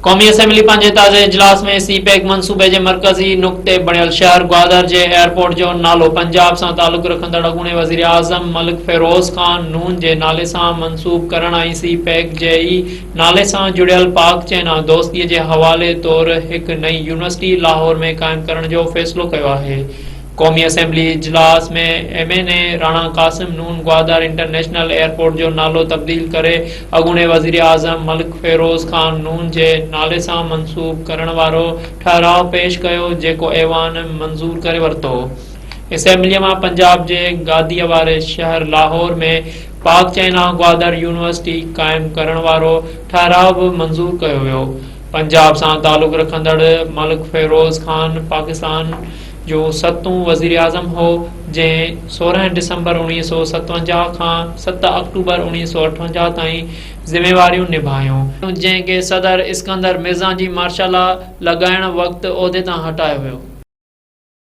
क़ौमी असेंबली पंहिंजे ताज़े इजलास में सी-पैक मंसूबे जे मरकज़ी नुक़्ते बणियल शहर ग्वादर जे एयरपोर्ट जो नालो पंजाब सां तालुक़ रखंदड़ अॻूणे वज़ीर आज़म मलिक फ़िरोज़ ख़ान नून जे नाले सां मंसूब करण ऐं सी-पैक जे ई नाले सां जुड़ियल पाक चैना दोस्तीअ जे हवाले तौरु हिकु नई यूनिवर्सिटी लाहौर में क़ाइमु करण जो फ़ैसिलो कयो आहे। क़ौमी असेंबली इजलास में MNA राणा कासिम नून ग्वादर इंटरनेशनल एयरपोर्ट जो नालो तब्दील करे अॻूणे वज़ीर आज़म मलिक फ़िरोज़ ख़ान नून जे नाले सां मंसूब करण वारो ठहराव पेश कयो जेको ऐवान मंज़ूर करे वरितो। असेंबलीअ मां पंजाब जे गादीअ वारे शहर लाहौर में पाक चैना ग्वादर यूनिवर्सिटी क़ाइमु करण वारो ठहराव बि मंज़ूर कयो वियो। पंजाब सां तालुक़ रखंदड़ मलिक फ़िरोज़ ख़ान पाकिस्तान जो 7 वज़ीर आज़म हो जंहिं 16 डिसंबर 1957 खां 7 अक्टूबर 1958 ताईं ज़िम्मेवारियूं निभायूं, जंहिंखे सदर इस्कंदर मिर्ज़ा जी मार्शल लॻाइण वक़्तु उहिदे तां हटायो वियो।